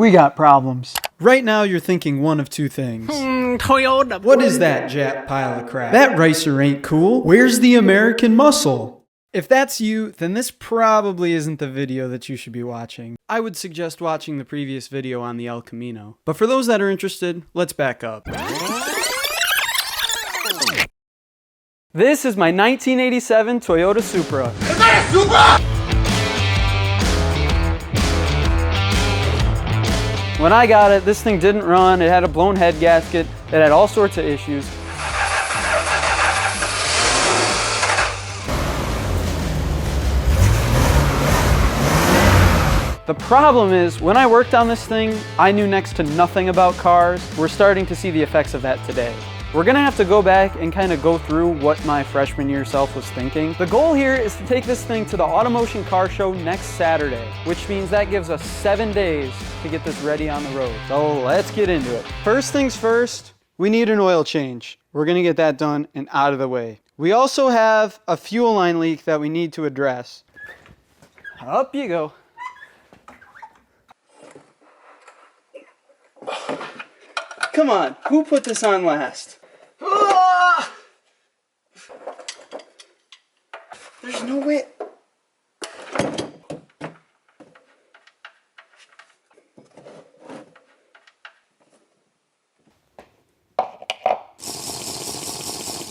We got problems. Right now you're thinking one of two things. Toyota. What is that Jap pile of crap? That ricer ain't cool. Where's the American muscle? If that's you, then this probably isn't the video that you should be watching. I would suggest watching the previous video on the El Camino. But for those that are interested, let's back up. This is my 1987 Toyota Supra. Is that a Supra? When I got it, this thing didn't run, it had a blown head gasket, it had all sorts of issues. The problem is, when I worked on this thing, I knew next to nothing about cars. We're starting to see the effects of that today. We're gonna have to go back and kind of go through what my freshman year self was thinking. The goal here is to take this thing to the AUTOMOTION car show next Saturday, which means that gives us 7 days to get this ready on the road. So let's get into it. First things first, we need an oil change. We're gonna get that done and out of the way. We also have a fuel line leak that we need to address. Up you go. Come on, who put this on last? There's no way.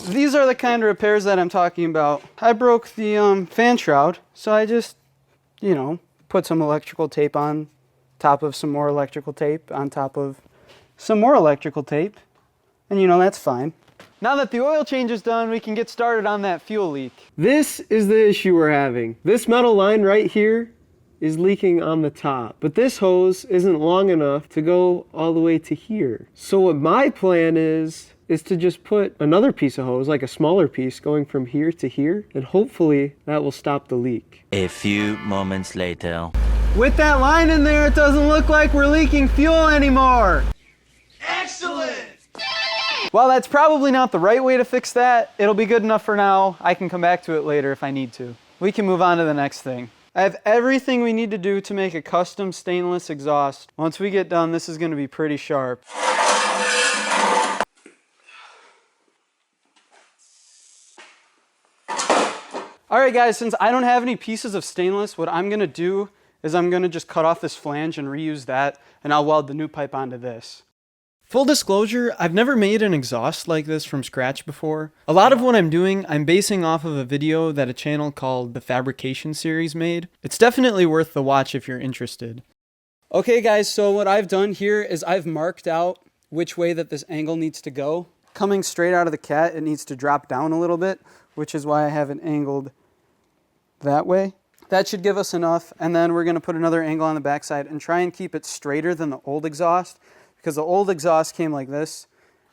These are the kind of repairs that I'm talking about. I broke the fan shroud, so I just, put some electrical tape on top of some more electrical tape on top of some more electrical tape, and that's fine. Now that the oil change is done, we can get started on that fuel leak. This is the issue we're having. This metal line right here is leaking on the top, but this hose isn't long enough to go all the way to here. So what my plan is to just put another piece of hose, like a smaller piece, going from here to here, and hopefully that will stop the leak. A few moments later. With that line in there, it doesn't look like we're leaking fuel anymore. Excellent! While that's probably not the right way to fix that, it'll be good enough for now. I can come back to it later if I need to. We can move on to the next thing. I have everything we need to do to make a custom stainless exhaust. Once we get done, this is going to be pretty sharp. Alright guys, since I don't have any pieces of stainless, what I'm going to do is I'm going to just cut off this flange and reuse that, and I'll weld the new pipe onto this. Full disclosure, I've never made an exhaust like this from scratch before. A lot of what I'm doing, I'm basing off of a video that a channel called the Fabrication series made. It's definitely worth the watch if you're interested. Okay guys, so what I've done here is I've marked out which way that this angle needs to go. Coming straight out of the cat, it needs to drop down a little bit, which is why I have it angled that way. That should give us enough, and then we're going to put another angle on the backside and try and keep it straighter than the old exhaust, because the old exhaust came like this,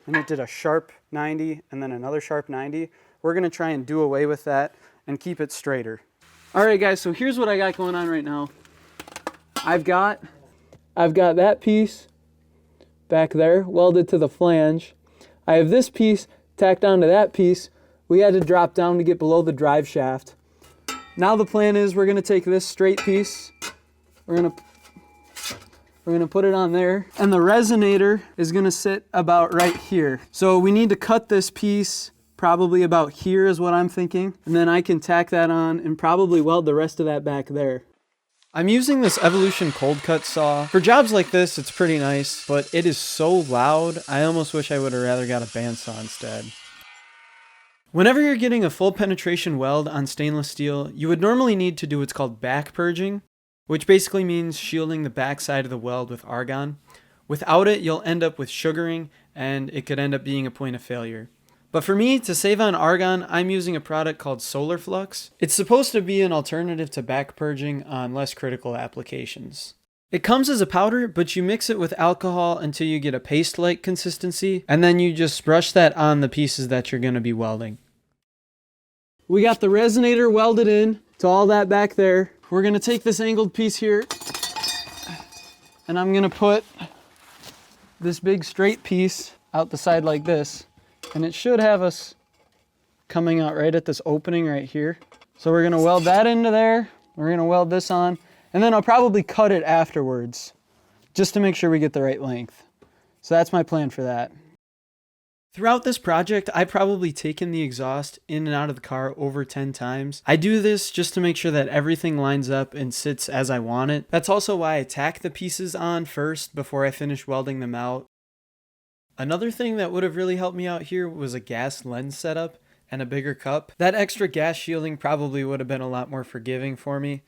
and it did a sharp 90 and then another sharp 90. We're going to try and do away with that and keep it straighter. Alright guys, so here's what I got going on right now. I've got that piece back there welded to the flange. I have this piece tacked onto that piece. We had to drop down to get below the drive shaft. Now the plan is we're going to take this straight piece, we're going to put it on there, and the resonator is going to sit about right here. So we need to cut this piece probably about here is what I'm thinking, and then I can tack that on and probably weld the rest of that back there. I'm using this Evolution cold cut saw. For jobs like this, it's pretty nice, but it is so loud, I almost wish I would have rather got a bandsaw instead. Whenever you're getting a full penetration weld on stainless steel, you would normally need to do what's called back purging, which basically means shielding the back side of the weld with argon. Without it, you'll end up with sugaring, and it could end up being a point of failure. But for me, to save on argon, I'm using a product called Solar Flux. It's supposed to be an alternative to back purging on less critical applications. It comes as a powder, but you mix it with alcohol until you get a paste-like consistency, and then you just brush that on the pieces that you're going to be welding. We got the resonator welded in to all that back there. We're going to take this angled piece here, and I'm going to put this big straight piece out the side like this, and it should have us coming out right at this opening right here. So we're going to weld that into there. We're going to weld this on, and then I'll probably cut it afterwards just to make sure we get the right length. So that's my plan for that. Throughout this project, I've probably taken the exhaust in and out of the car over 10 times. I do this just to make sure that everything lines up and sits as I want it. That's also why I tack the pieces on first before I finish welding them out. Another thing that would have really helped me out here was a gas lens setup and a bigger cup. That extra gas shielding probably would have been a lot more forgiving for me.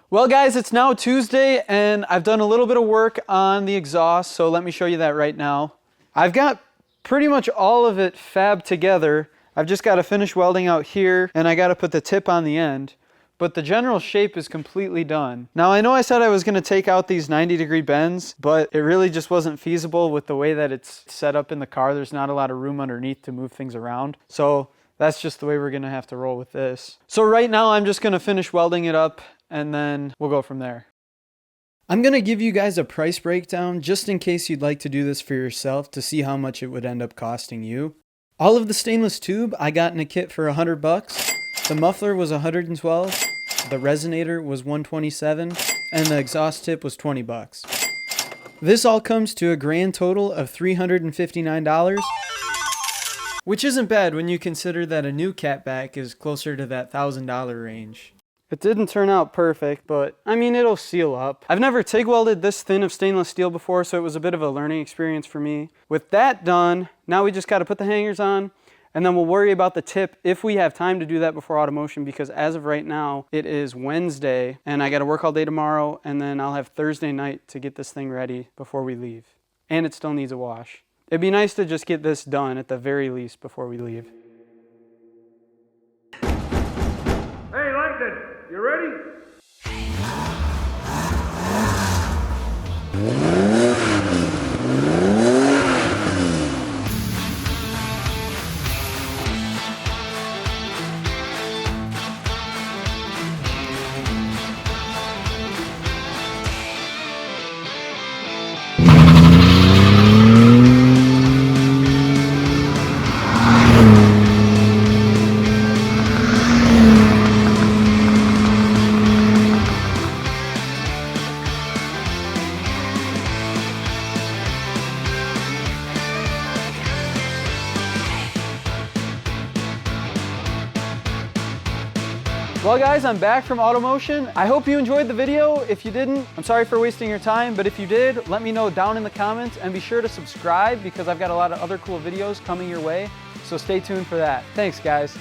Well guys, it's now Tuesday and I've done a little bit of work on the exhaust, so let me show you that right now. I've got pretty much all of it fabbed together. I've just got to finish welding out here and I got to put the tip on the end, but the general shape is completely done. Now I know I said I was going to take out these 90-degree bends, but it really just wasn't feasible with the way that it's set up in the car. There's not a lot of room underneath to move things around. So that's just the way we're going to have to roll with this. So right now I'm just going to finish welding it up and then we'll go from there. I'm going to give you guys a price breakdown just in case you'd like to do this for yourself to see how much it would end up costing you. All of the stainless tube I got in a kit for $100. The muffler was $112, the resonator was $127, and the exhaust tip was $20. This all comes to a grand total of $359, which isn't bad when you consider that a new catback is closer to that $1,000 range. It didn't turn out perfect, but I mean, it'll seal up. I've never TIG welded this thin of stainless steel before, so it was a bit of a learning experience for me. With that done, now we just got to put the hangers on, and then we'll worry about the tip if we have time to do that before AUTOMOTION, because as of right now, it is Wednesday, and I got to work all day tomorrow, and then I'll have Thursday night to get this thing ready before we leave. And it still needs a wash. It'd be nice to just get this done at the very least before we leave. Hey, Langdon, you ready? Well guys, I'm back from AUTOMOTION. I hope you enjoyed the video. If you didn't, I'm sorry for wasting your time, but if you did, let me know down in the comments and be sure to subscribe because I've got a lot of other cool videos coming your way. So stay tuned for that. Thanks guys.